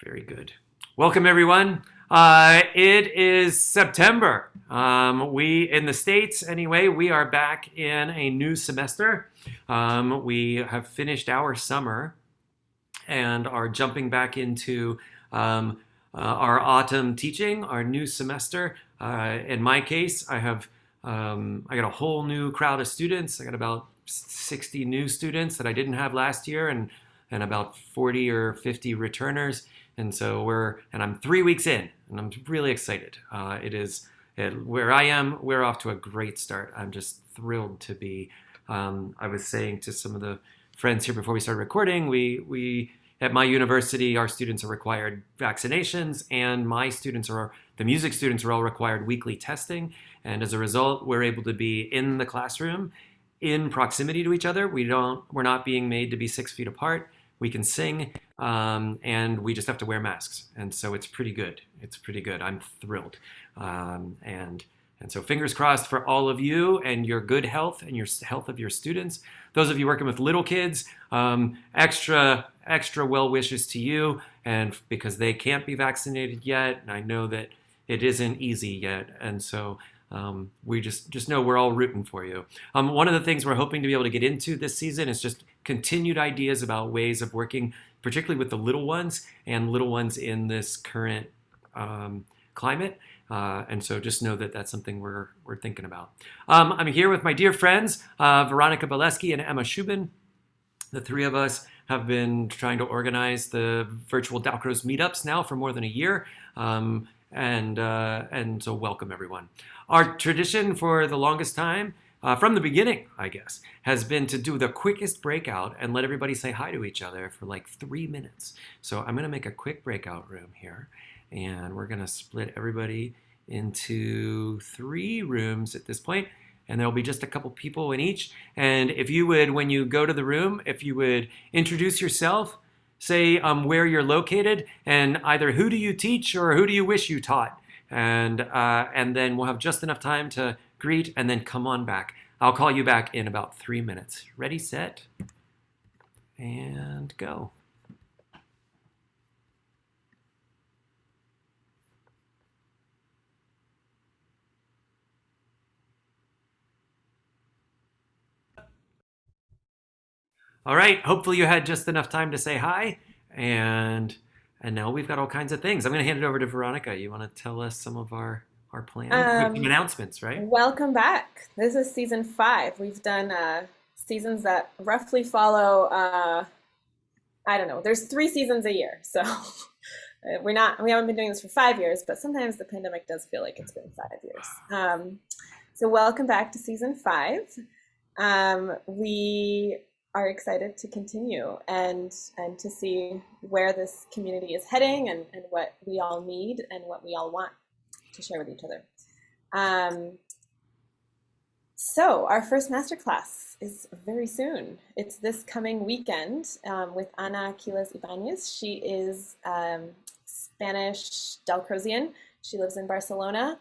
Very good. Welcome, everyone. It is September. We, in the States anyway, we are back in a new semester. We have finished our summer and are jumping back into our autumn teaching, our new semester. In my case, I got a whole new crowd of students. I got about 60 new students that I didn't have last year, and about 40 or 50 returners. And so I'm 3 weeks in, and I'm really excited. Where I am, we're off to a great start. I'm just thrilled to be. I was saying to some of the friends here before we started recording, we at my university, our students are required vaccinations, and the music students are all required weekly testing. And as a result, we're able to be in the classroom in proximity to each other. We're not being made to be 6 feet apart. We can sing, and we just have to wear masks. And so it's pretty good. It's pretty good. I'm thrilled. And so fingers crossed for all of you and your good health and your health of your students. Those of you working with little kids, extra well wishes to you, and because they can't be vaccinated yet, and I know that it isn't easy yet, and so we just know we're all rooting for you. One of the things we're hoping to be able to get into this season is just continued ideas about ways of working, particularly with the little ones and little ones in this current climate. And so just know that that's something we're thinking about. I'm here with my dear friends, Veronica Bileski and Emma Shubin. The three of us have been trying to organize the virtual Dalcroze meetups now for more than a year. And so welcome, everyone. Our tradition for the longest time, from the beginning, I guess, has been to do the quickest breakout and let everybody say hi to each other for like 3 minutes. So I'm going to make a quick breakout room here, and we're going to split everybody into 3 rooms at this point, and there'll be just a couple people in each. And if you would, when you go to the room, if you would introduce yourself, say where you're located, and either who do you teach or who do you wish you taught. And then we'll have just enough time to greet and then come on back. I'll call you back in about 3 minutes. Ready, set, and go. All right, hopefully you had just enough time to say hi, and now we've got all kinds of things. I'm going to hand it over to Veronica. You want to tell us some of our plans? We have some Um, announcements, right? Welcome back. This is season 5. We've done seasons that roughly follow, I don't know, there's 3 seasons a year. So we haven't been doing this for 5 years, but sometimes the pandemic does feel like it's been 5 years. So welcome back to season 5. We are excited to continue and to see where this community is heading and what we all need and what we all want to share with each other. Um, so our first masterclass is very soon. It's this coming weekend with Ana Quiles Ibanez. She is Spanish Dalcrozian. She lives in Barcelona.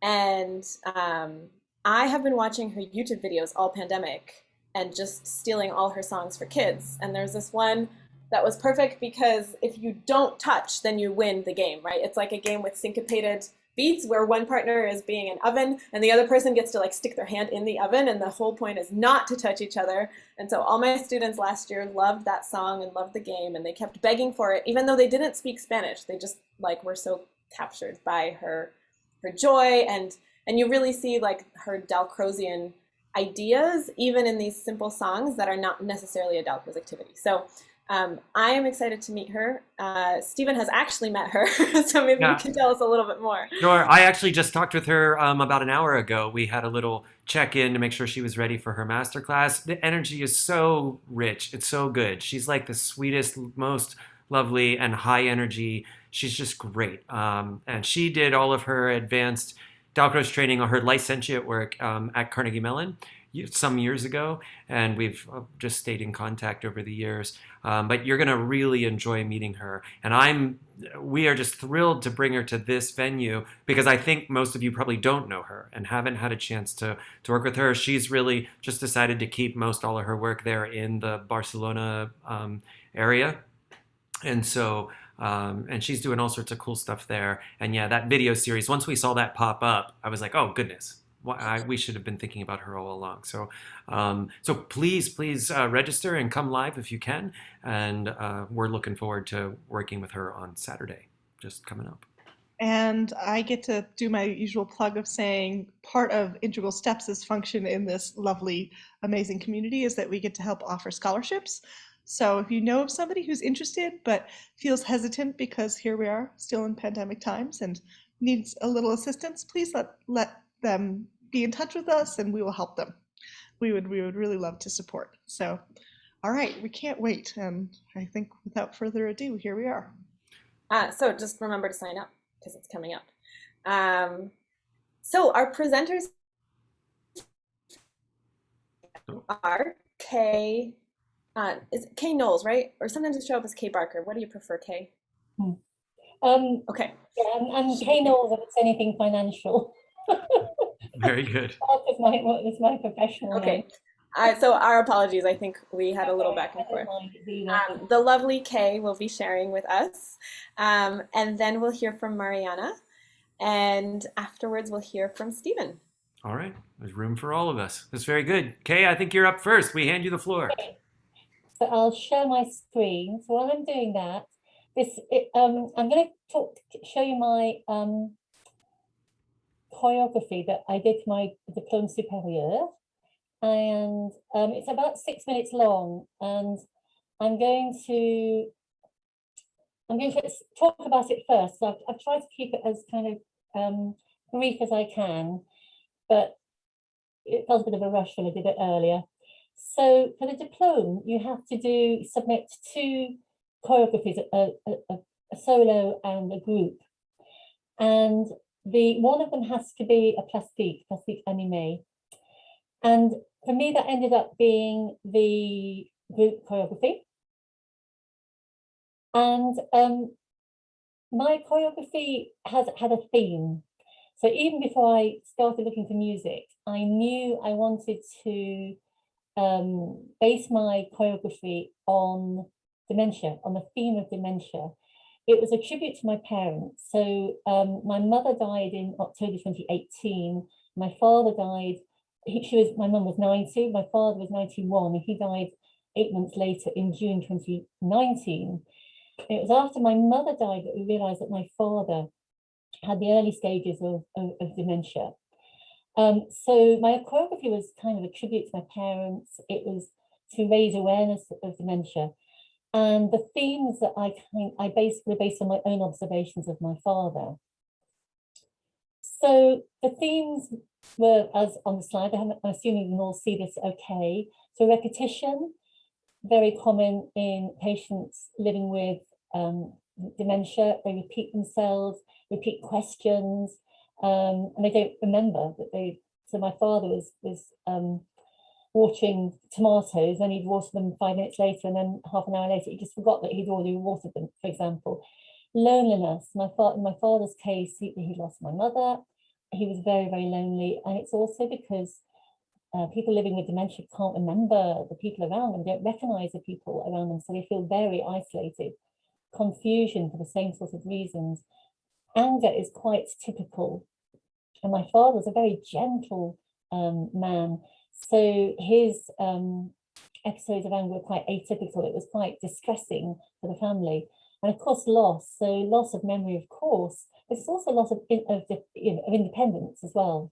And I have been watching her YouTube videos all pandemic and just stealing all her songs for kids. And there's this one that was perfect because if you don't touch, then you win the game, right? It's like a game with syncopated beats where one partner is being an oven and the other person gets to like stick their hand in the oven, and the whole point is not to touch each other. And so all my students last year loved that song and loved the game, and they kept begging for it even though they didn't speak Spanish. They just like were so captured by her joy, and you really see like her Dalcrozian ideas even in these simple songs that are not necessarily a Dalcroze activity. So I am excited to meet her. Stephen has actually met her, so maybe you Yeah. can tell us a little bit more. Sure. I actually just talked with her about an hour ago. We had a little check-in to make sure she was ready for her masterclass. The energy is so rich. It's so good. She's like the sweetest, most lovely, and high energy. She's just great. And she did all of her advanced Dalcroze training or her licentiate work at Carnegie Mellon some years ago, and we've just stayed in contact over the years. But you're going to really enjoy meeting her, and we are just thrilled to bring her to this venue because I think most of you probably don't know her and haven't had a chance to work with her. She's really just decided to keep most all of her work there in the Barcelona area, and so and she's doing all sorts of cool stuff there. And yeah, that video series, once we saw that pop up, I was like, oh goodness, we should have been thinking about her all along. So please register and come live if you can. And we're looking forward to working with her on Saturday, just coming up. And I get to do my usual plug of saying part of Integral Steps' function in this lovely, amazing community is that we get to help offer scholarships. So if you know of somebody who's interested but feels hesitant because here we are still in pandemic times and needs a little assistance, please let them be in touch with us and we will help them. We would really love to support. So, all right, we can't wait. And I think without further ado, here we are. So just remember to sign up because it's coming up. So our presenters are Kay, is it Kay Knowles, right? Or sometimes it show up as Kay Barker. What do you prefer, Kay? Okay. Yeah, I'm Kay Knowles if it's anything financial. Very good. It's my professional Okay. name. So our apologies. I think we had a little back and forth. The lovely Kay will be sharing with us, and then we'll hear from Mariana, and afterwards we'll hear from Stephen. All right, there's room for all of us. That's very good. Kay, I think you're up first. We hand you the floor. Okay. So I'll share my screen. So while I'm doing that, I'm going to show you my choreography that I did for my Diplôme Supérieur. And it's about 6 minutes long, and I'm going to talk about it first. So I've tried to keep it as kind of brief as I can, but it felt a bit of a rush when I did it earlier. So for the diplôme, you have to submit 2 choreographies, a solo and a group, and one of them has to be a plastique animé. And for me, that ended up being the group choreography. And my choreography had a theme. So even before I started looking for music, I knew I wanted to base my choreography on dementia, on the theme of dementia. It was a tribute to my parents. So my mother died in October 2018. My father died. My mum was 90, my father was 91, and he died 8 months later in June 2019. It was after my mother died that we realized that my father had the early stages of dementia. So my choreography was kind of a tribute to my parents. It was to raise awareness of dementia. And the themes that I basically based on my own observations of my father. So the themes were, as on the slide, I'm assuming you can all see this okay. So repetition, very common in patients living with dementia. They repeat themselves, repeat questions, and they don't remember that they. So my father was watering tomatoes, and he'd water them 5 minutes later, and then half an hour later he just forgot that he'd already watered them, for example. Loneliness. In my father's case, he lost my mother. He was very, very lonely. And it's also because people living with dementia can't remember the people around them, don't recognize the people around them, so they feel very isolated. Confusion for the same sort of reasons. Anger is quite typical. And my father was a very gentle man. So his episodes of anger were quite atypical. It was quite distressing for the family. And of course, loss. So loss of memory, of course, but it's also loss of independence as well.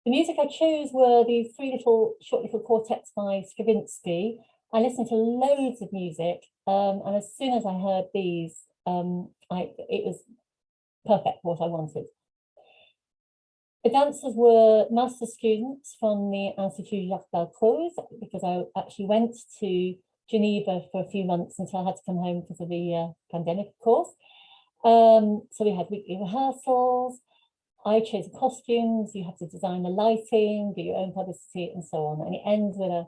The music I chose were these 3 short little quartets by Stravinsky. I listened to loads of music, and as soon as I heard these, it was perfect for what I wanted. The dancers were master students from the Institut Jacques Dalcroze, because I actually went to Geneva for a few months until I had to come home because of the pandemic, of course. So we had weekly rehearsals. I chose the costumes. You have to design the lighting, do your own publicity, and so on. And it ends with a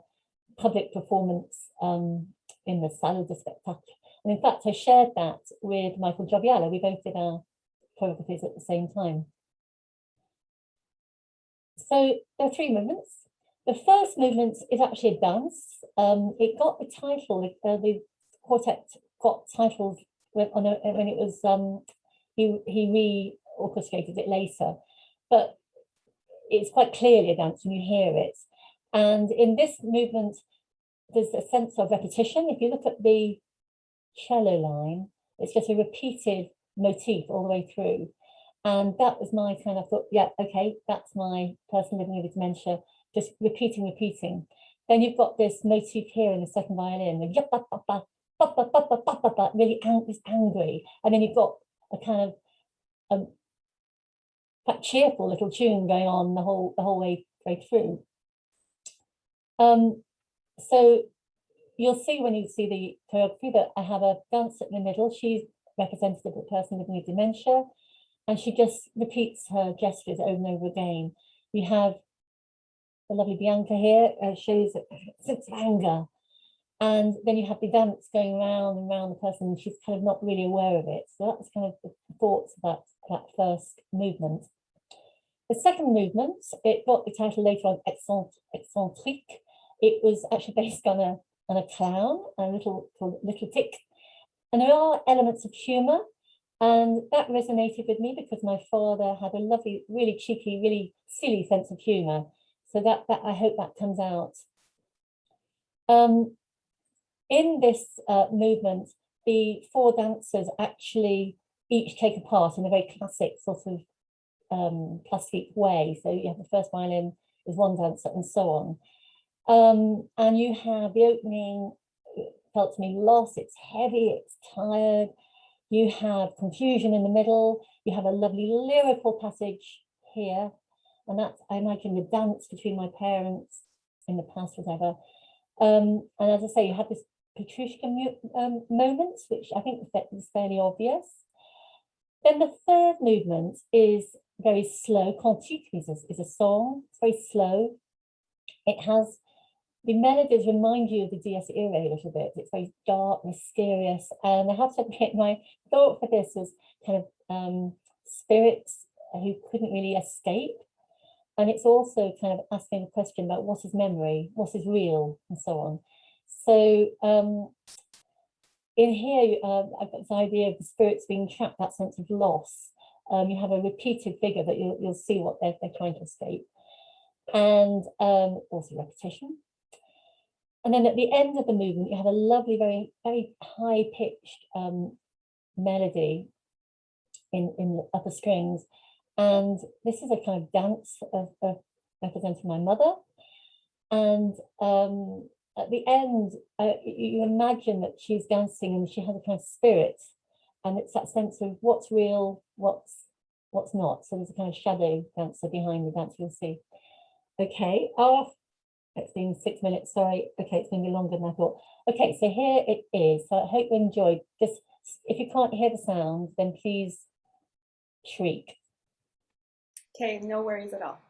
public performance in the Salle de Spectacle. And in fact, I shared that with Michael Gioviallo. We both did our choreographies at the same time. So there are 3 movements. The first movement is actually a dance. It got the title, the quartet got titles when it was he re-orchestrated it later, but it's quite clearly a dance when you hear it. And in this movement, there's a sense of repetition. If you look at the cello line, it's just a repeated motif all the way through. And that was my kind of thought, yeah, okay, that's my person living with dementia, just repeating. Then you've got this motif here in the second violin, really angry. And then you've got a kind of quite cheerful little tune going on the whole way through. So you'll see when you see the choreography that I have a dancer in the middle. She's representative of the person living with dementia, and she just repeats her gestures over and over again. We have the lovely Bianca here, shows a sense of anger. And then you have the dance going round and round the person, and she's kind of not really aware of it. So that's kind of the thoughts about that first movement. The second movement, it got the title later on, Excentrique. It was actually based on a clown, a little tick. And there are elements of humour, and that resonated with me because my father had a lovely, really cheeky, really silly sense of humour. So that I hope that comes out. In this movement, the four dancers actually each take a part in a very classic sort of plastique way. So you have the first violin is one dancer and so on. And you have the opening, felt to me lost, it's heavy, it's tired. You have confusion in the middle. You have a lovely lyrical passage here. And that's, I imagine, the dance between my parents in the past, whatever. And as I say, you have this Petrushka moment, which I think is fairly obvious. Then the third movement is very slow. Cantique is a song. It's very slow. It has, the melodies remind you of the Dies Irae a little bit. It's very dark, mysterious. And I have to admit, my thought for this was kind of spirits who couldn't really escape. And it's also kind of asking a question about what is memory, what is real, and so on. So in here, I've got this idea of the spirits being trapped, that sense of loss. You have a repeated figure that you'll see what they're trying to escape. And also repetition. And then at the end of the movement, you have a lovely, very, very high-pitched melody in the upper strings. And this is a kind of dance of representing my mother. And at the end, you imagine that she's dancing and she has a kind of spirit. And it's that sense of what's real, what's not. So there's a kind of shadow dancer behind the dance, you'll see. Okay, it's been 6 minutes, sorry. Okay, it's going to be longer than I thought. Okay, so here it is. So I hope you enjoyed. Just, if you can't hear the sound, then please shriek. Okay, no worries at all.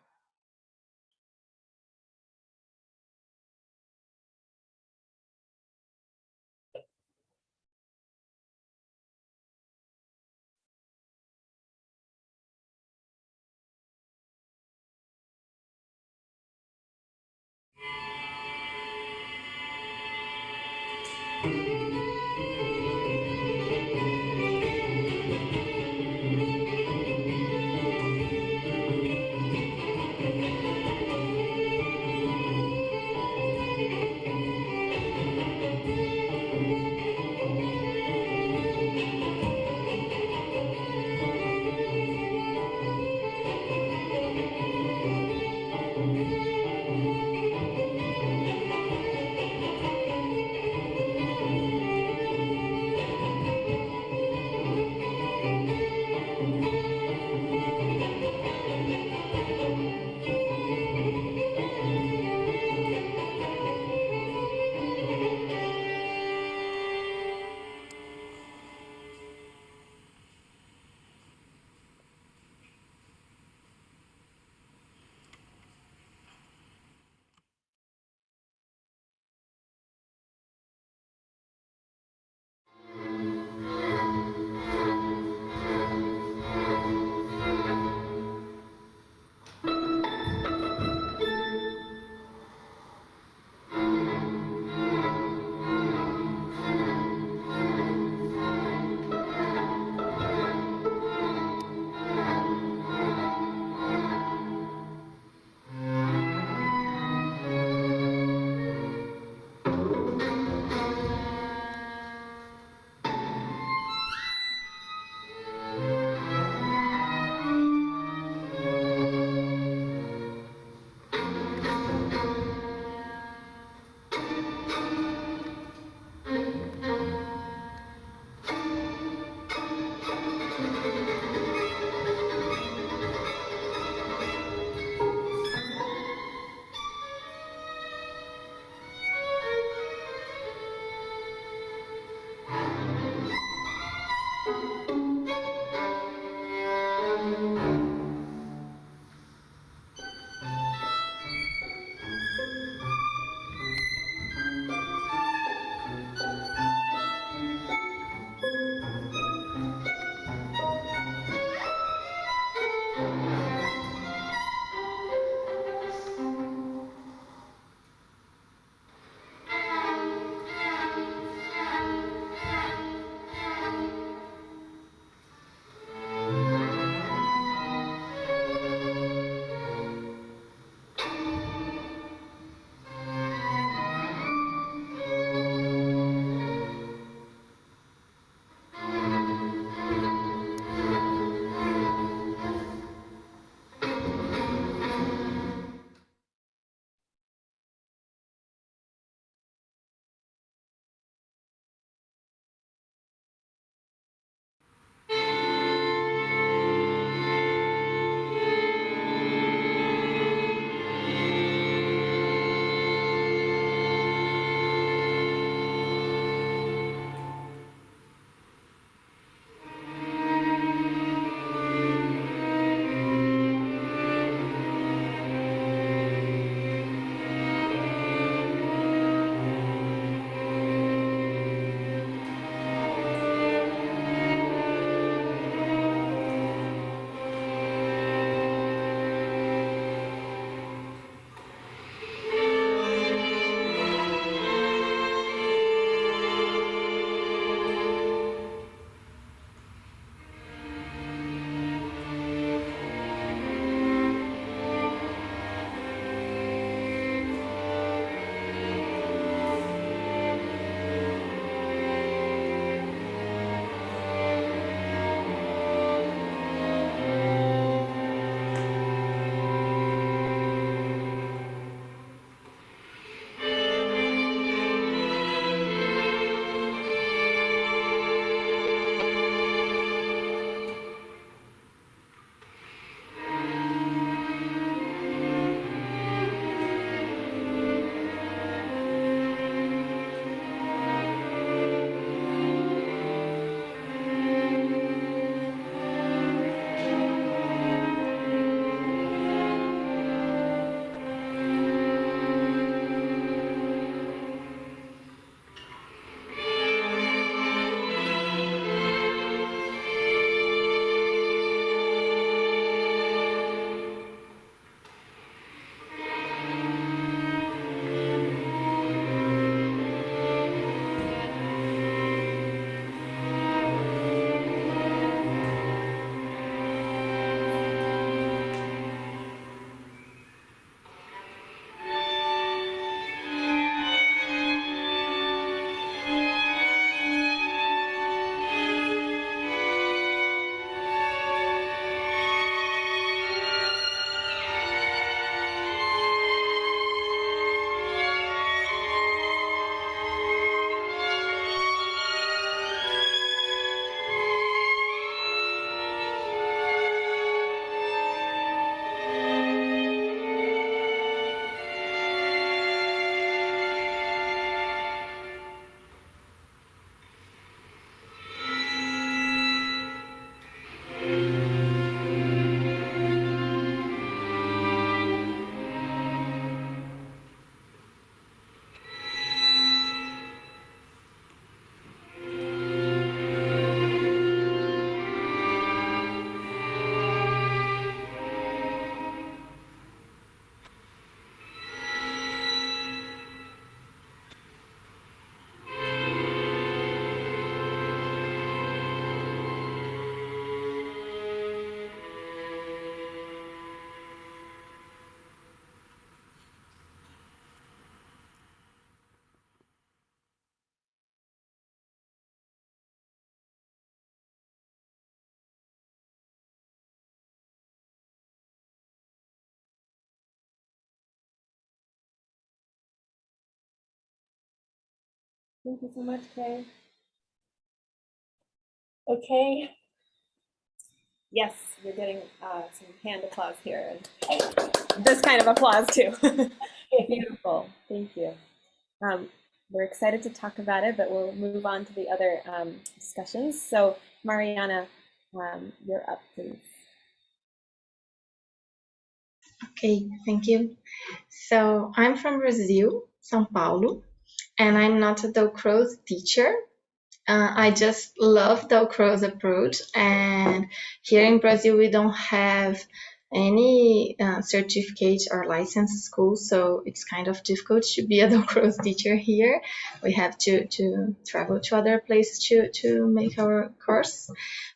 Thank you so much, Kay. Okay. Yes, you're getting some hand applause here, and this kind of applause too. Beautiful. Thank you. Um, we're excited to talk about it, but we'll move on to the other discussions. So, Mariana, you're up, please. Okay, thank you. So I'm from Brazil, São Paulo, and I'm not a Dalcroze teacher. I just love Dalcroze approach, and here in Brazil we don't have any certificate or license school, so it's kind of difficult to be a Dalcroze teacher here. We have to travel to other places to make our course.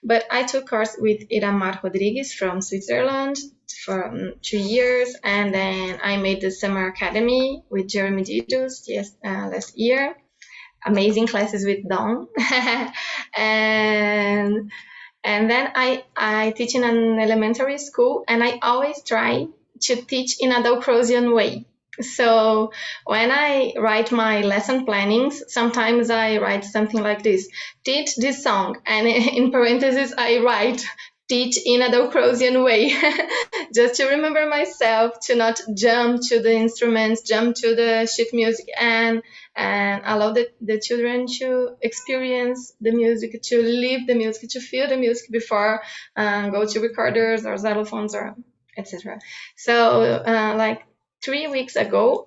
But I took course with Iramar Rodrigues from Switzerland for 2 years, and then I made the summer academy with Jeremy Didus last year. Amazing classes with Dawn. and then I teach in an elementary school, and I always try to teach in a Dalcrozian way. So when I write my lesson plannings, sometimes I write something like this: teach this song, and in parentheses I write teach in a Dalcrozian way, just to remember myself to not jump to the instruments, jump to the sheet music, and allow the children to experience the music, to live the music, to feel the music before go to recorders or xylophones or etc. So like 3 weeks ago,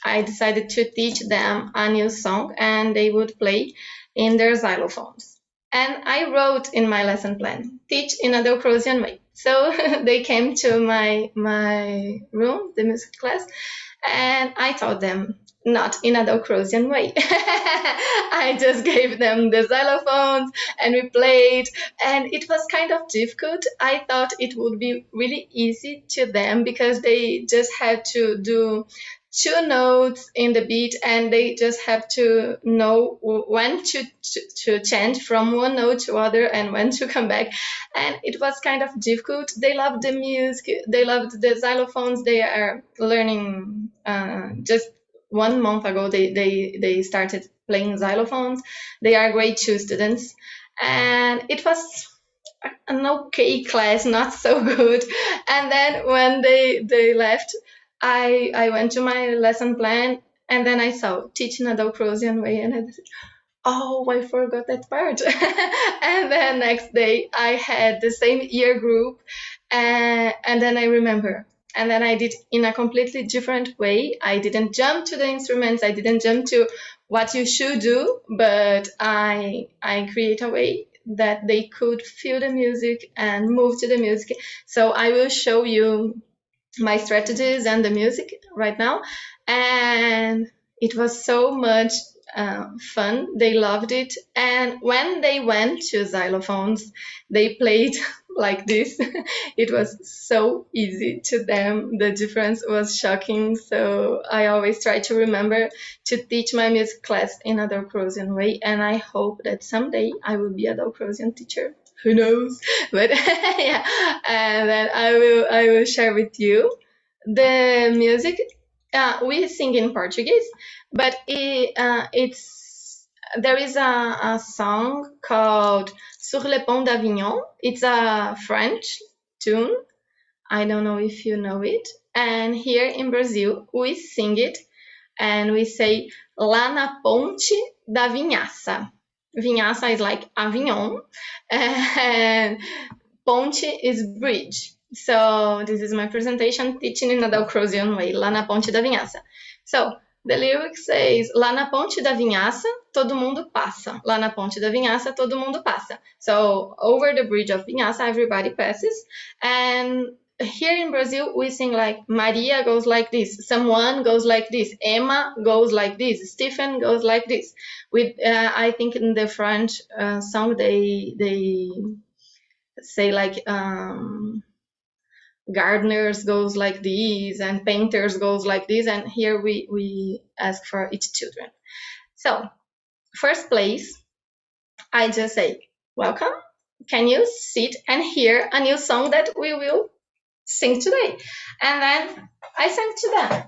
I decided to teach them a new song, and they would play in their xylophones. And I wrote in my lesson plan, teach in a Dalcrozian way. So they came to my room, the music class, and I taught them not in a Dalcrozian way. I just gave them the xylophones and we played, and it was kind of difficult. I thought it would be really easy to them because they just had to do 2 notes in the beat, and they just have to know when to change from one note to other and when to come back. And it was kind of difficult. They loved the music, they loved the xylophones. They are learning just 1 month ago, they started playing xylophones. They are grade 2 students, and it was an okay class, not so good. And then when they left, I went to my lesson plan, and then I saw teach in a Dalcrozian way, and I said, oh, I forgot that part. And then next day I had the same year group, and then I remember. And then I did in a completely different way. I didn't jump to the instruments. I didn't jump to what you should do, but I create a way that they could feel the music and move to the music. So I will show you my strategies and the music right now. And it was so much fun. They loved it. And when they went to xylophones, they played like this. It was so easy to them. The difference was shocking. So I always try to remember to teach my music class in a Dalcrozian way. And I hope that someday I will be a Dalcrozian teacher. Who knows? But yeah, and then I will share with you the music. We sing in Portuguese, but it's there is a song called Sur le pont d'Avignon. It's a French tune. I don't know if you know it. And here in Brazil, we sing it, and we say lá na ponte da Vinhaça. Vinhaça is like Avignon, and ponte is bridge. So this is my presentation teaching in a Dalcrozian way, lá na ponte da Vinhaça. So the lyric says, lá na ponte da Vinhaça, todo mundo passa. Lá na ponte da Vinhaça, todo mundo passa. So over the bridge of Vinhaça, everybody passes. And here in Brazil, we sing like Maria goes like this, someone goes like this, Emma goes like this, Stephen goes like this. With I think in the French song, they say like gardeners goes like this and painters goes like this, and here we ask for each children. So first place, I just say welcome, can you sit and hear a new song that we will sing today? And then I sing to them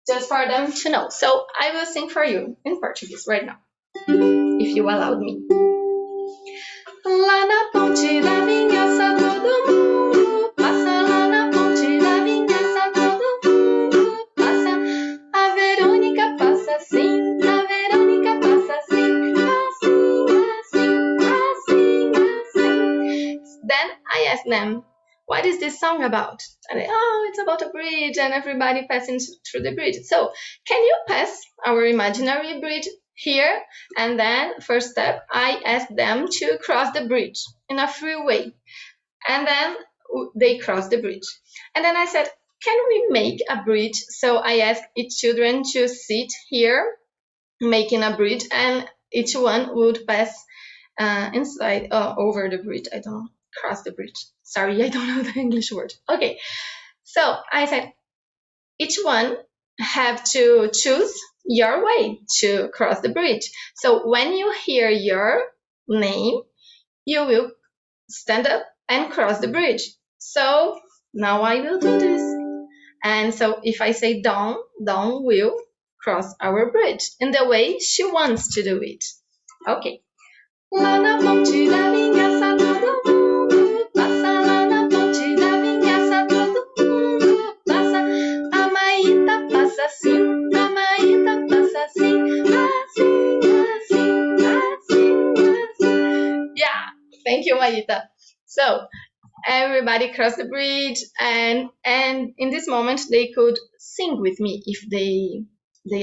just for them to know. So I will sing for you in Portuguese right now. if you allowed me. Lá na ponte da vingança todo mundo passa, lá na ponte da vingança todo mundo passa. A Verônica passa assim, a Verônica passa assim, assim. Then I asked them, what is this song about? And they, oh, it's about a bridge and everybody passing through the bridge. So can you pass our imaginary bridge here? And then first step, I asked them to cross the bridge in a free way. And then they crossed the bridge. And then I said, can we make a bridge? So I asked each children to sit here, making a bridge, and each one would pass inside, over the bridge. I don't know, cross the bridge. Sorry, I don't know the English word. Okay, so I said, each one have to choose your way to cross the bridge. So when you hear your name, you will stand up and cross the bridge. So now I will do this. And so if I say Dawn, Dawn will cross our bridge in the way she wants to do it. Okay. Lá na ponte da vingança todo mundo passa, lá na ponte da vingança todo mundo passa. A Maíta passa assim, a Maíta passa assim, assim. Yeah, thank you, Maíta. So everybody crossed the bridge, and in this moment they could sing with me if they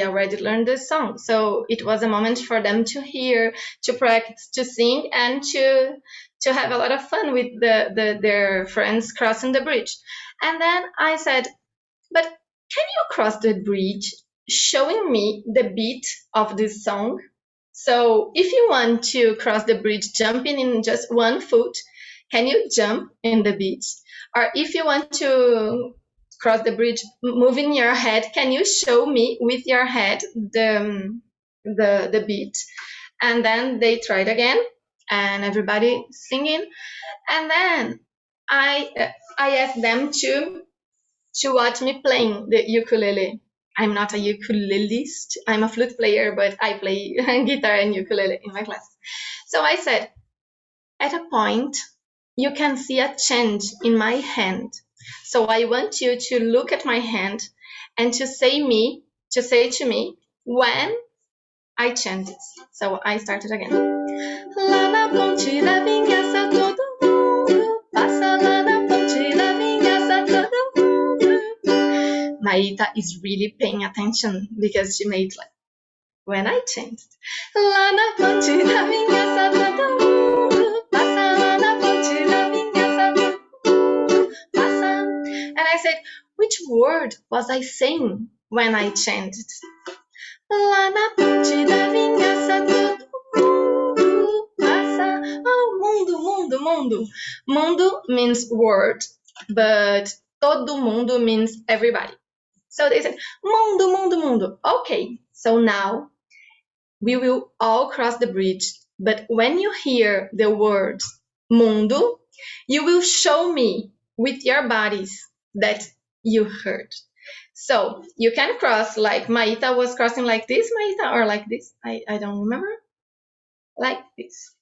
already learned the song. So it was a moment for them to hear, to practice, to sing, and to have a lot of fun with their friends crossing the bridge. And then I said, but can you cross the bridge showing me the beat of this song? So if you want to cross the bridge jumping in just one foot, can you jump in the beat? Or if you want to cross the bridge moving your head, can you show me with your head the beat? And then they tried again, and everybody singing. And then I asked them to watch me playing the ukulele. I'm not a ukulelist. I'm a flute player, but I play guitar and ukulele in my class. So I said, at a point, you can see a change in my hand. So I want you to look at my hand and to say to me when I chant it. So I started again. Lá na ponte da vingança todo mundo passa, lá na ponte da vingança todo mundo. Maíta is really paying attention because she made like when I chanted. Lá na ponte da vingança todo mundo passa, lá na ponte da vingança todo mundo passa. And I said, which word was I saying when I chanted? Lá na ponte da vingança todo mundo passa. Oh, mundo, mundo, mundo. Mundo means word, but todo mundo means everybody. So they said, mundo, mundo, mundo. Okay, so now we will all cross the bridge. But when you hear the word mundo, you will show me with your bodies that you heard. So you can cross like Maíta was crossing like this, Maíta, or like this. I don't remember. Like this.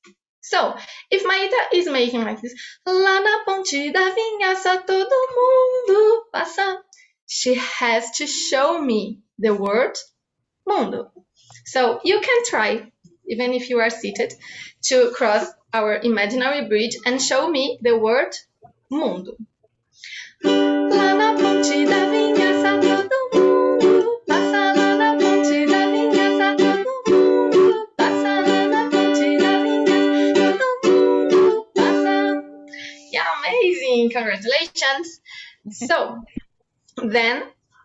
So if Maíta is making like this, lá na ponte da vingança todo mundo passa, she has to show me the word mundo. So you can try, even if you are seated, to cross our imaginary bridge and show me the word mundo. Lá na ponte da vingança todo mundo passa, lá na ponte da vingança todo mundo passa, lá na ponte da vingança todo mundo passa. Yeah, amazing! Congratulations! So then,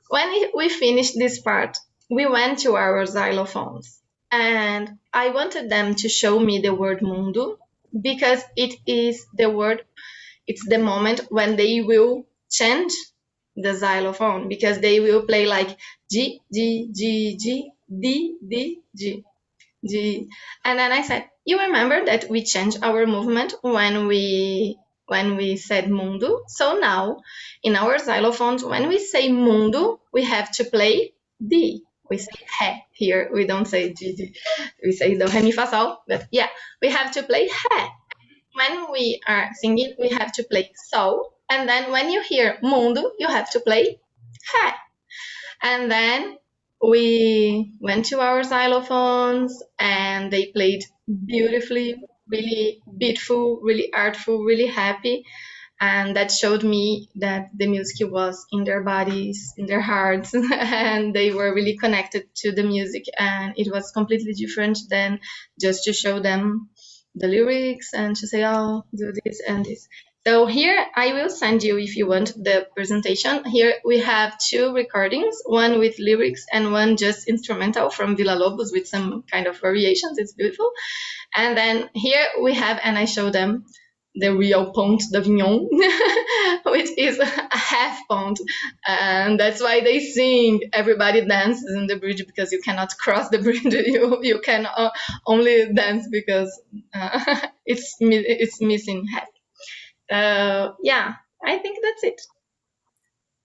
when we finished this part, we went to our xylophones, and I wanted them to show me the word mundo because it is the word, it's the moment when they will change the xylophone, because they will play like G, G, G, G, D, D, G, G. And then I said, you remember that we changed our movement when we said mundo? So now in our xylophones, when we say mundo, we have to play D. We say ré here. We don't say G. We say do, ré, mi, fa, sol. But yeah, we have to play ré. When we are singing, we have to play sol. And then when you hear mundo, you have to play ré. And then we went to our xylophones and they played beautifully, really beautiful, really artful, really happy. And that showed me that the music was in their bodies, in their hearts, and they were really connected to the music. And it was completely different than just to show them the lyrics and to say, oh, do this and this. So here I will send you, if you want, the presentation. Here we have 2 recordings, one with lyrics and one just instrumental from Villa Lobos with some kind of variations. It's beautiful. And then here we have, and I show them the real Ponte d'Avignon, which is a half pont. And that's why they sing, everybody dances in the bridge, because you cannot cross the bridge. You can only dance because it's missing half. Yeah, I think that's it.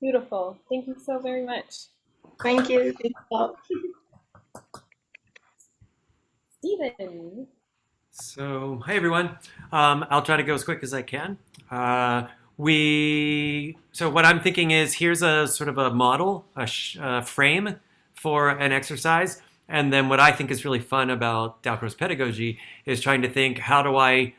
Beautiful. Thank you so very much. Thank you. Stephen. So, hi everyone. I'll try to go as quick as I can. So what I'm thinking is, here's a sort of a model, a frame for an exercise. And then what I think is really fun about Dalcroze pedagogy is trying to think, how do I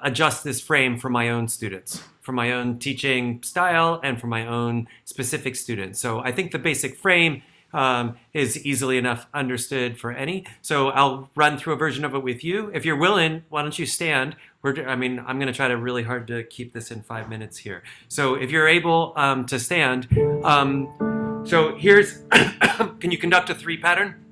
adjust this frame for my own students, for my own teaching style, and for my own specific students. So I think the basic frame is easily enough understood for any. So I'll run through a version of it with you. If you're willing, why don't you stand? I'm going to try to really hard to keep this in 5 minutes here. So if you're able to stand, so here's, can you conduct a 3 pattern?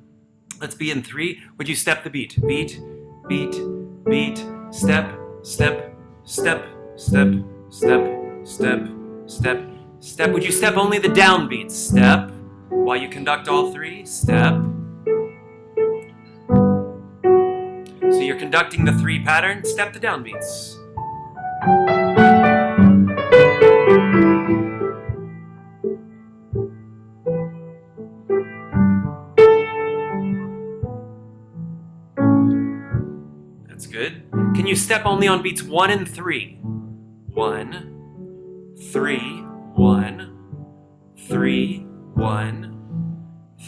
Let's be in 3. Would you step the beat? Beat, beat, beat, step, step, step, step, step, step, step, step. Would you step only the downbeats? Step. While you conduct all 3, step. So you're conducting the 3 pattern, step the downbeats. That's good. Can you step only on beats 1 and 3? 1, 3, 1, 3, 1,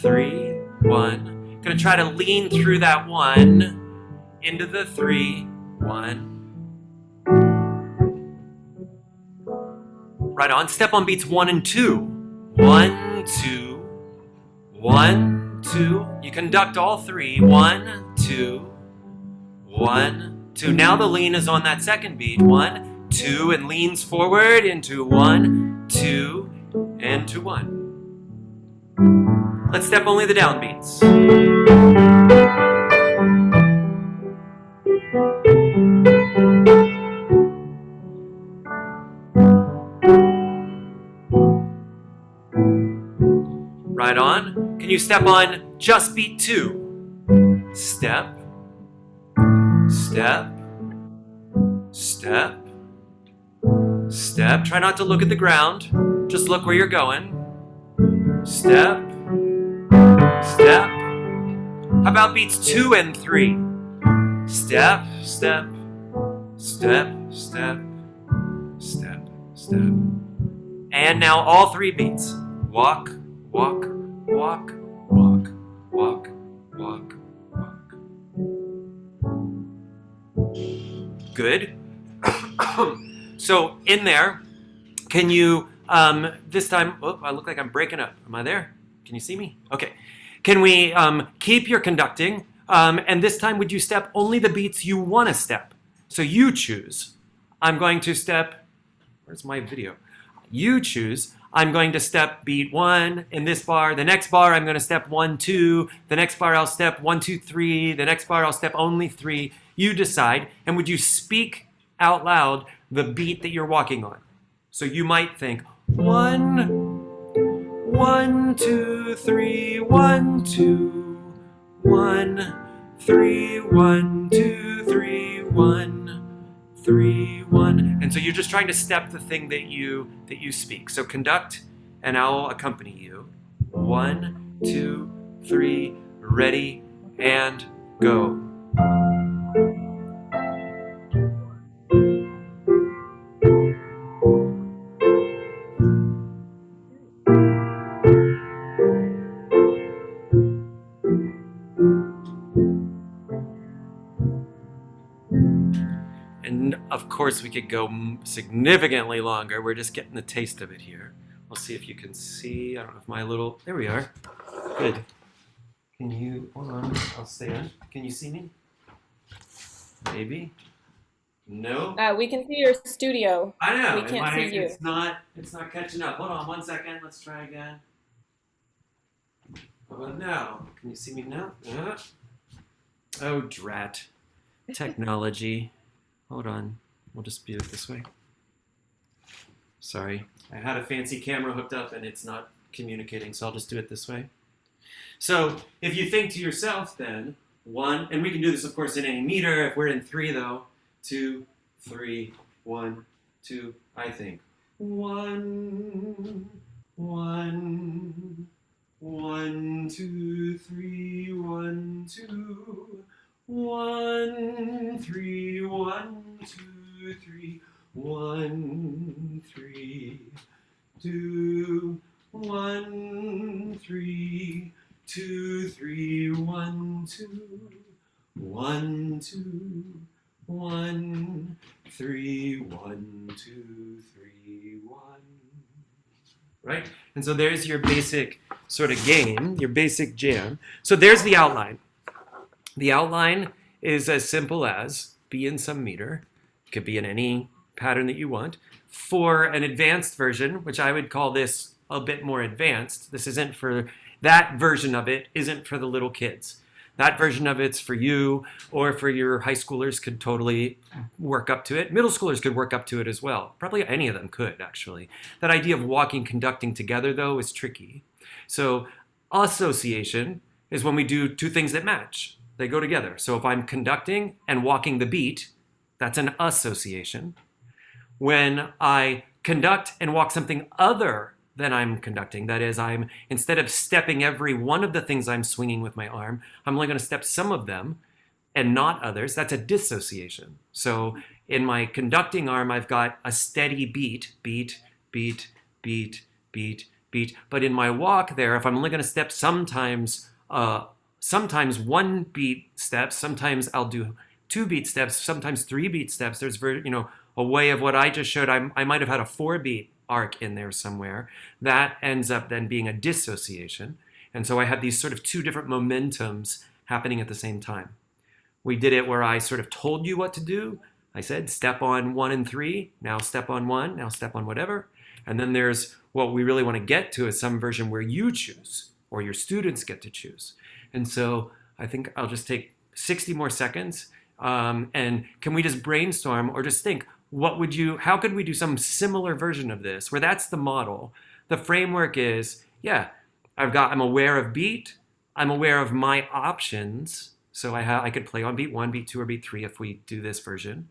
3, 1. Gonna try to lean through that 1 into the 3, 1. Right on. Step on beats 1 and 2. 1, 2, 1, 2. You conduct all 3. 1, 2, 1, 2. Now the lean is on that second beat. 1, 2, and leans forward into 1, 2, and to 1. Let's step only the downbeats. Right on. Can you step on just beat 2? Step, step, step, step. Try not to look at the ground. Just look where you're going. Step, step. How about beats 2 and 3? Step, step, step, step, step, step. And now all 3 beats. Walk, walk, walk, walk, walk, walk, walk. Good. So in there, can you, this time, oh, I look like I'm breaking up. Am I there? Can you see me? Okay. Can we keep your conducting? And this time, would you step only the beats you want to step? So you choose. I'm going to step, where's my video? You choose. I'm going to step beat 1 in this bar. The next bar, I'm going to step 1, 2. The next bar, I'll step 1, 2, 3. The next bar, I'll step only 3. You decide. And would you speak out loud the beat that you're walking on? So you might think, 1, 1, 2, 3, 1, 2, 1, 3, 1, 2, 3, 1, 3, 1. And so you're just trying to step the thing that you speak. So conduct, and I'll accompany you. 1, 2, three, ready, and go. And of course we could go significantly longer. We're just getting the taste of it here. We'll see if you can see. I don't know if my little, there we are. Good. Can you, hold on, I'll stand. Can you see me? Maybe. No? We can see your studio. I know. We can't see you. It's not catching up. Hold on 1 second. Let's try again. How about now? Can you see me now? Oh, drat. Technology. Hold on. We'll just do it this way. Sorry. I had a fancy camera hooked up and it's not communicating, so I'll just do it this way. So if you think to yourself then, 1, and we can do this of course in any meter. If we're in 3 though, 2, 3, 1, 2, I think. 1, 1, 1, 2, 3, 1, 2, 1, 3, 1, 2, 3, 1, 3, 2, 1, 3, 2, 3, 1, 2, 1, 2, 1, 3, 1, 2, 3, 1. Right? And so there's your basic sort of game, your basic jam. So there's the outline. The outline is as simple as be in some meter. It could be in any pattern that you want. For an advanced version, which I would call this a bit more advanced, this isn't for, that version of it isn't for the little kids. That version of it's for you, or for your high schoolers could totally work up to it. Middle schoolers could work up to it as well. Probably any of them could, actually. That idea of walking, conducting together, though, is tricky. So association is when we do two things that match. They go together. So if I'm conducting and walking the beat, that's an association. When I conduct and walk something other than I'm conducting, that is, I'm, instead of stepping every one of the things I'm swinging with my arm, I'm only going to step some of them and not others. That's a dissociation. So in my conducting arm, I've got a steady beat, beat, beat, beat, beat, beat. But in my walk there, if I'm only going to step sometimes 1 beat steps, sometimes I'll do 2 beat steps, sometimes 3 beat steps. There's a way of what I just showed. I might have had a 4 beat arc in there somewhere. That ends up then being a dissociation. And so I have these sort of 2 different momentums happening at the same time. We did it where I sort of told you what to do. I said, step on 1 and 3, now step on 1, now step on whatever. And then there's what we really want to get to is some version where you choose, or your students get to choose. And so I think I'll just take 60 more seconds. And can we just brainstorm or just think, how could we do some similar version of this where that's the model? The framework is, yeah, I'm aware of beat. I'm aware of my options. So I could play on beat 1, beat 2, or beat 3 if we do this version.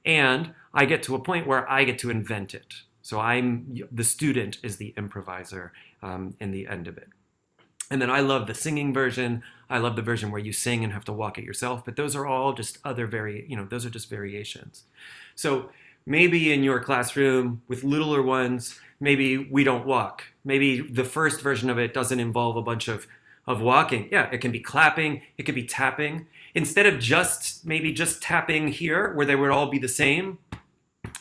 And I get to a point where I get to invent it. So the student is the improviser in the end of it. And then I love the singing version. I love the version where you sing and have to walk it yourself. But those are all just those are just variations. So maybe in your classroom with littler ones, maybe we don't walk. Maybe the first version of it doesn't involve a bunch of walking. Yeah, it can be clapping. It could be tapping. Instead of just tapping here where they would all be the same.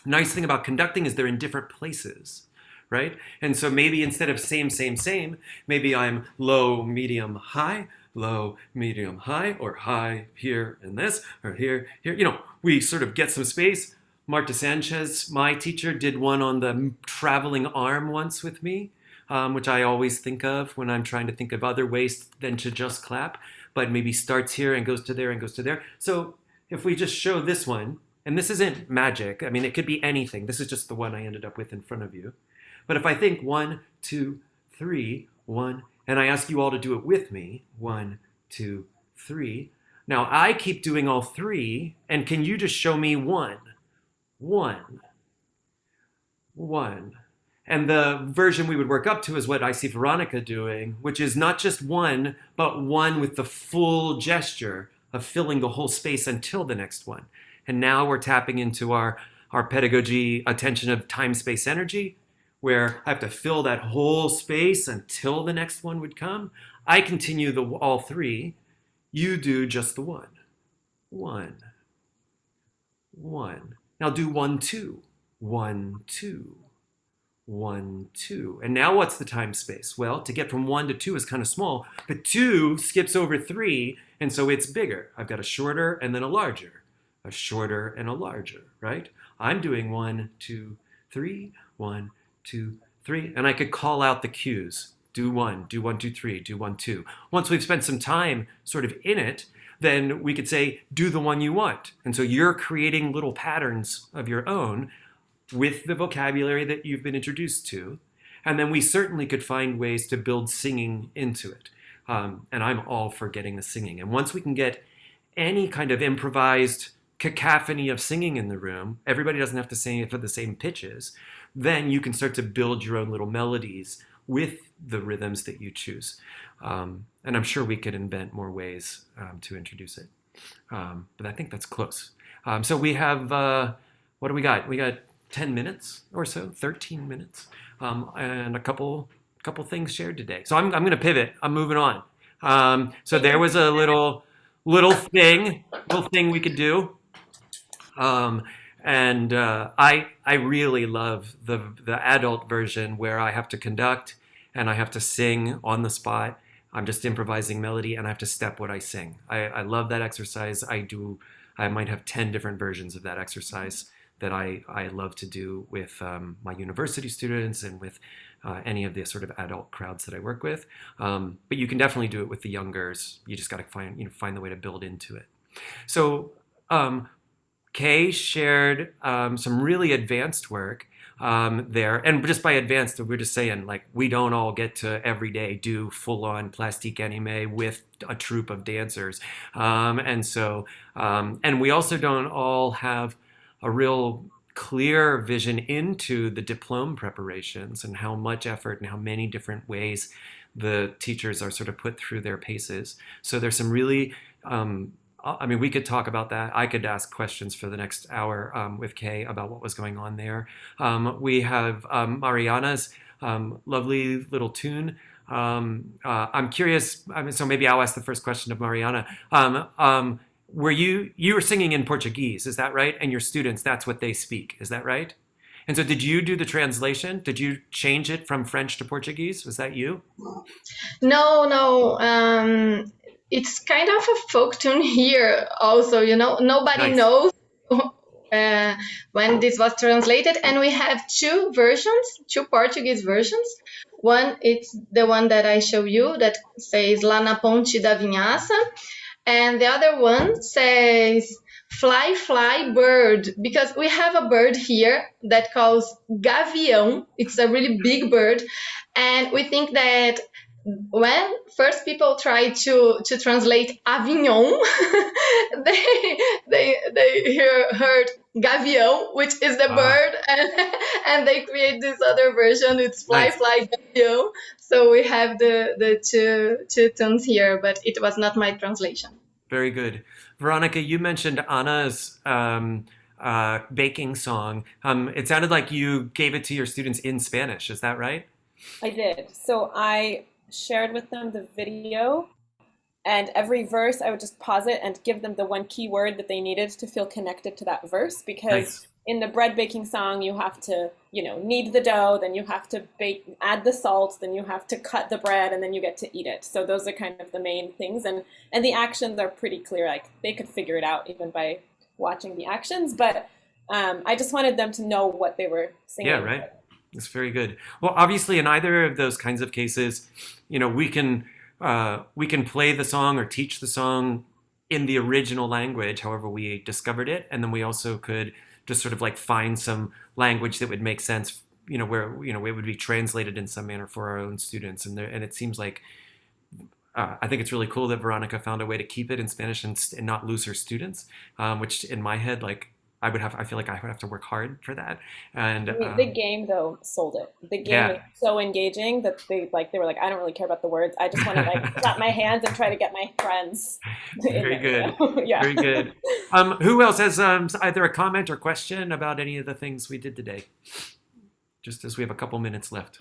Nice thing about conducting is they're in different places. Right? And so maybe instead of same, maybe I'm low, medium, high, low, medium, high, or high here and this, or here. We sort of get some space. Marta Sanchez, my teacher, did one on the traveling arm once with me, which I always think of when I'm trying to think of other ways than to just clap, but maybe starts here and goes to there and goes to there. So if we just show this one, and this isn't magic, I mean, it could be anything. This is just the one I ended up with in front of you. But if I think 1, 2, 3, 1, and I ask you all to do it with me, 1, 2, 3. Now I keep doing all 3, and can you just show me 1, 1, 1? And the version we would work up to is what I see Veronica doing, which is not just one, but one with the full gesture of filling the whole space until the next one. And now we're tapping into our pedagogy attention of time, space, energy, where I have to fill that whole space until the next one would come. I continue all three. You do just the one. One. One. Now do 1, 2. 1, 2. 1, 2. And now what's the time space? Well, to get from 1 to 2 is kind of small, but 2 skips over 3, and so it's bigger. I've got a shorter and then a larger. A shorter and a larger, right? I'm doing 1, 2, 3, 1, 2, 3, and I could call out the cues. Do 1, do 1, 2, 3, do 1, 2. Once we've spent some time sort of in it, then we could say, do the one you want. And so you're creating little patterns of your own with the vocabulary that you've been introduced to. And then we certainly could find ways to build singing into it. And I'm all for getting the singing. And once we can get any kind of improvised cacophony of singing in the room, everybody doesn't have to sing it for the same pitches, then you can start to build your own little melodies with the rhythms that you choose. And I'm sure we could invent more ways to introduce it. But I think that's close. So we have, what do we got? We got 10 minutes or so, 13 minutes, and a couple things shared today. So I'm going to pivot. I'm moving on. So there was a little thing we could do. And I really love the adult version where I have to conduct and I have to sing on the spot. I'm just improvising melody and I have to step what I sing. I love that exercise. I might have 10 different versions of that exercise that I love to do with my university students and with any of the sort of adult crowds that I work with. But you can definitely do it with the youngers. You just got to find the way to build into it. So Kay shared some really advanced work there. And just by advanced, we're just saying, like, we don't all get to every day do full-on plastique anime with a troupe of dancers. And we also don't all have a real clear vision into the diploma preparations and how much effort and how many different ways the teachers are sort of put through their paces. So there's some really, we could talk about that. I could ask questions for the next hour with Kay about what was going on there. We have Mariana's lovely little tune. I'm curious, so maybe I'll ask the first question of Mariana. You were singing in Portuguese, is that right? And your students, that's what they speak, is that right? And so did you do the translation? Did you change it from French to Portuguese? Was that you? No. It's kind of a folk tune here also, nobody Nice. knows when this was translated. And we have two Portuguese versions. One, it's the one that I show you that says Lá na Ponte da Vinhaça. And the other one says, fly, fly, bird, because we have a bird here that calls gavião. It's a really big bird. And we think that when first people try to translate Avignon, they heard gavião, which is the bird, and they create this other version. It's fly, Nice. fly, gavião. So we have the two tones here, but it was not my translation. Very good. Veronica, you mentioned Anna's baking song. It sounded like you gave it to your students in Spanish. Is that right? I did. So I shared with them the video, and every verse I would just pause it and give them the one key word that they needed to feel connected to that verse, because Nice. in the bread baking song you have to knead the dough, then you have to add the salt, then you have to cut the bread, and then you get to eat it. So those are kind of the main things, and the actions are pretty clear. Like, they could figure it out even by watching the actions, but I just wanted them to know what they were singing. Yeah, right. That's very good. Well, obviously, in either of those kinds of cases, we can play the song or teach the song in the original language, however we discovered it, and then we also could just sort of like find some language that would make sense, where it would be translated in some manner for our own students. And it seems like I think it's really cool that Veronica found a way to keep it in Spanish and not lose her students, which in my head, like, I feel like I would have to work hard for that. And The game though sold it. The game is yeah, so engaging that they were like, I don't really care about the words. I just want to like clap my hands and try to get my friends in very there. good, Yeah. very good. Who else has either a comment or question about any of the things we did today? Just as we have a couple minutes left.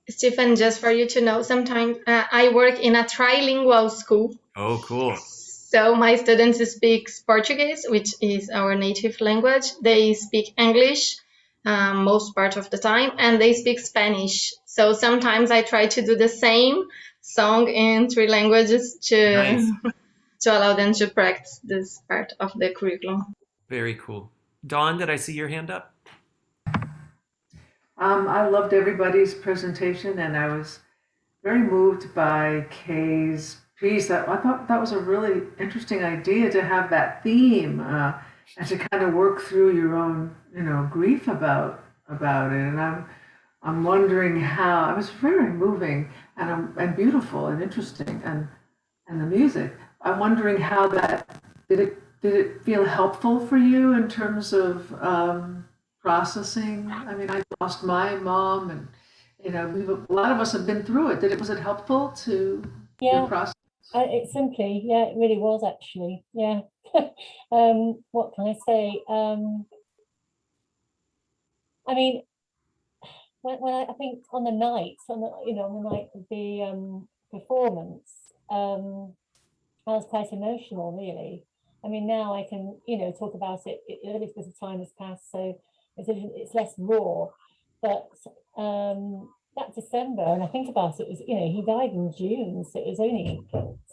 Stephen, just for you to know, sometimes I work in a trilingual school. Oh, cool. So my students speak Portuguese, which is our native language. They speak English most part of the time, and they speak Spanish. So sometimes I try to do the same song in three languages Nice. to allow them to practice this part of the curriculum. Very cool. Dawn, did I see your hand up? I loved everybody's presentation, and I was very moved by Kay's piece. That I thought that was a really interesting idea to have that theme and to kind of work through your own, grief about it. And I'm wondering how it was very moving and beautiful and interesting, and the music. I'm wondering how that did it feel helpful for you in terms of processing? I mean, I lost my mom, and a lot of us have been through it. Was it helpful to your Yeah, process? it simply, yeah, it really was actually. Yeah. What can I say? I mean, when I think on the night, on the night of the performance, I was quite emotional, really. I mean, now I can, talk about it a little bit of time has passed, so it's less raw. But that December, and I think about it, was, he died in June, so it was only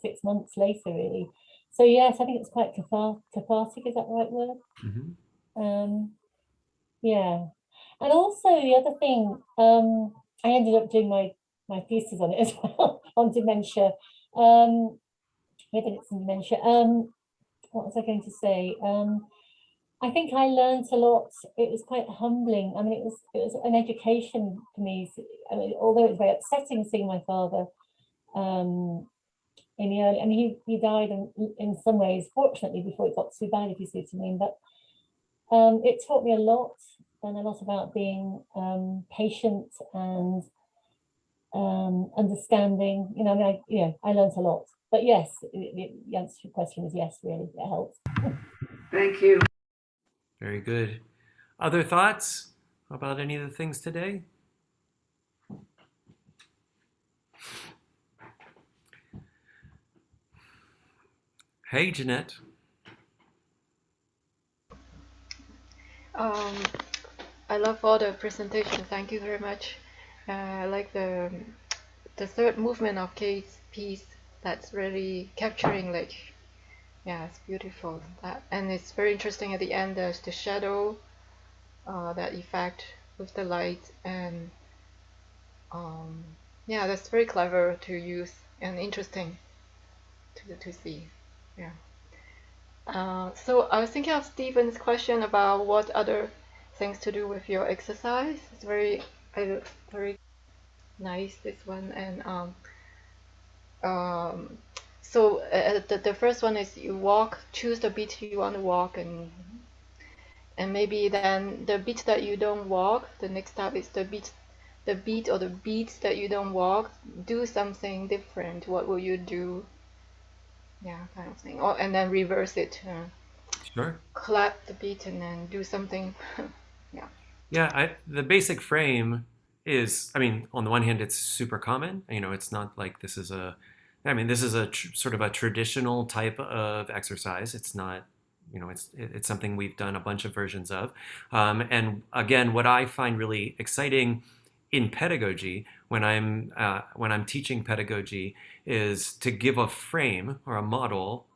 6 months later, really. So yes, I think it's quite cathartic, is that the right word? Mm-hmm. Yeah. And also the other thing, I ended up doing my thesis on it as well, on dementia. Whether it's in dementia. What was I going to say? I think I learned a lot. It was quite humbling. I mean, it was an education for me. I mean, although it was very upsetting seeing my father in the early. I mean, he died in some ways, fortunately, before it got too bad, if you see what I mean. But it taught me a lot, and a lot about being patient and understanding. I learned a lot. But yes, the answer to your question is yes, really, it helps. Thank you. Very good. Other thoughts about any of the things today? Hey, Jeanette. I love all the presentation. Thank you very much. I like the third movement of Kate's piece. That's really capturing, like, yeah, it's beautiful. And it's very interesting at the end. There's the shadow, that effect with the light, and yeah, that's very clever to use and interesting to see. Yeah. So I was thinking of Stephen's question about what other things to do with your exercise. It's very nice, this one. And so the first one is you walk, choose the beat you want to walk, and maybe then the beat that you don't walk, the next step is the beat or the beats that you don't walk, do something different. What will you do? Yeah, kind of thing. Or and then reverse it. Sure. Clap the beat and then do something. Yeah. Yeah, the basic frame is, I mean, on the one hand, it's super common. It's not like this is this is a sort of a traditional type of exercise. It's not, it's something we've done a bunch of versions of. And again, what I find really exciting in pedagogy when I'm teaching pedagogy is to give a frame or a model,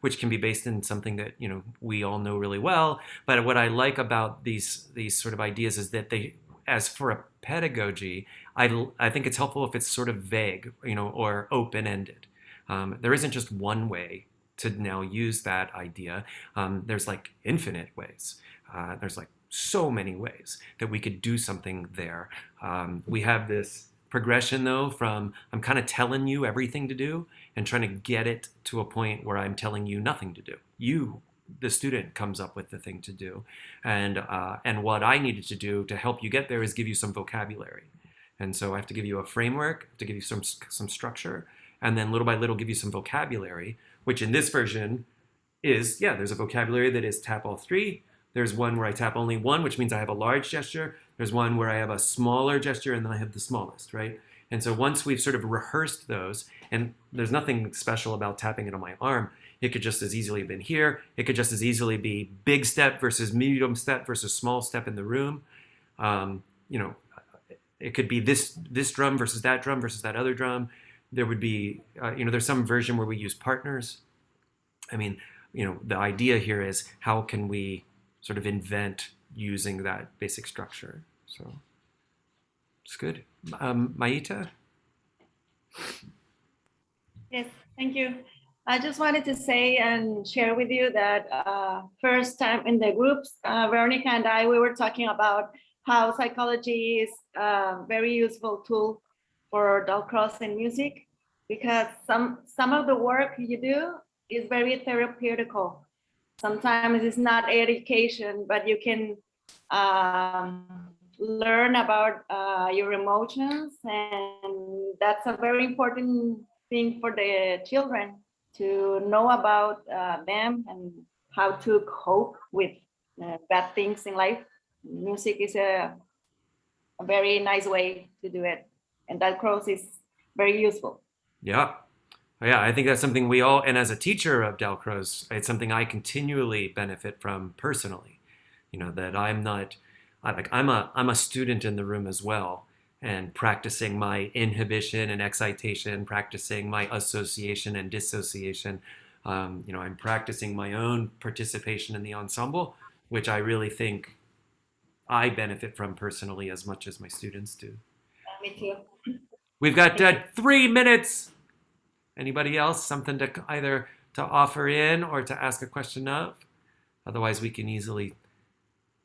which can be based in something that we all know really well. But what I like about these sort of ideas is that they, as for a pedagogy, I think it's helpful if it's sort of vague, or open-ended. There isn't just one way to now use that idea. There's like infinite ways. There's like so many ways that we could do something there. We have this progression though from I'm kind of telling you everything to do and trying to get it to a point where I'm telling you nothing to do. You, the student, comes up with the thing to do, and what I needed to do to help you get there is give you some vocabulary. And so I have to give you a framework, to give you some structure, and then little by little give you some vocabulary, which in this version is, yeah, there's a vocabulary that is tap all three. There's one where I tap only one, which means I have a large gesture. There's one where I have a smaller gesture, and then I have the smallest, right? And so once we've sort of rehearsed those, and there's nothing special about tapping it on my arm, it could just as easily have been here. It could just as easily be big step versus medium step versus small step in the room. You know, it could be this drum versus that other drum. There would be, you know, there's some version where we use partners. I mean, you know, the idea here is how can we sort of invent using that basic structure. So it's good. Maita? Yes, thank you. I just wanted to say and share with you that first time in the groups, Veronica and I, we were talking about how psychology is a very useful tool for Dalcroze in music, because some of the work you do is very therapeutical. Sometimes it's not education, but you can learn about your emotions, and that's a very important thing for the children to know about them and how to cope with bad things in life. Music is a very nice way to do it, and Dalcroze is very useful. Yeah. Yeah, I think that's something we all, and as a teacher of Dalcroze, it's something I continually benefit from personally. You know, that I'm a student in the room as well, and practicing my inhibition and excitation, practicing my association and dissociation. You know, I'm practicing my own participation in the ensemble, which I really think I benefit from personally as much as my students do. Me too. We've got 3 minutes. Anybody else? Something to either to offer in or to ask a question of? Otherwise, we can easily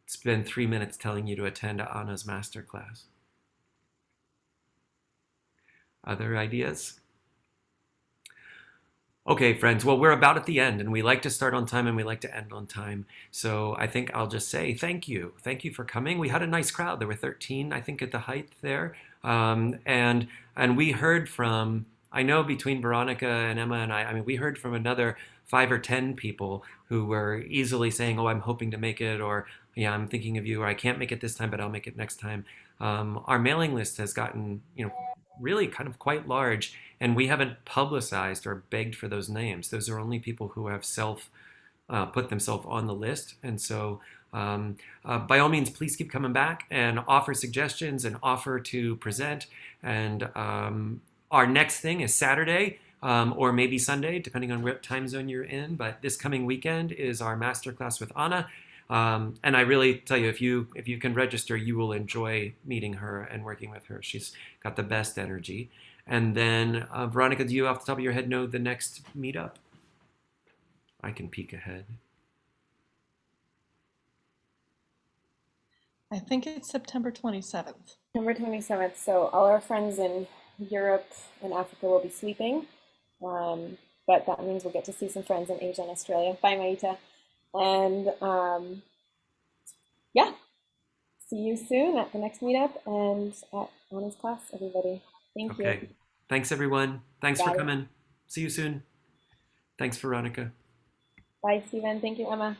spend 3 minutes telling you to attend Anna's masterclass. Other ideas? Okay, friends. Well, we're about at the end, and we like to start on time and we like to end on time. So I think I'll just say thank you. Thank you for coming. We had a nice crowd. There were 13, I think, at the height there. And we heard from, I know between Veronica and Emma and I mean, we heard from another 5 or 10 people who were easily saying, oh, I'm hoping to make it, or yeah, I'm thinking of you, or I can't make it this time, but I'll make it next time. Our mailing list has gotten, you know, really kind of quite large, and we haven't publicized or begged for those names. Those are only people who have put themselves on the list. And so by all means, please keep coming back and offer suggestions and offer to present. And our next thing is Saturday or maybe Sunday, depending on what time zone you're in. But this coming weekend is our masterclass with Anna. And I really tell you, if you can register, you will enjoy meeting her and working with her. She's got the best energy. And then, Veronica, do you off the top of your head know the next meetup? I can peek ahead. I think it's September 27th. September 27th. So all our friends in Europe and Africa will be sleeping. But that means we'll get to see some friends in Asia and Australia. Bye, Maita. And yeah, see you soon at the next meetup and at Anna's class, everybody. Thank you. Okay. Thanks, everyone. Thanks for Bye. coming. See you soon. Thanks, Veronica. Bye, Stephen. Thank you, Emma.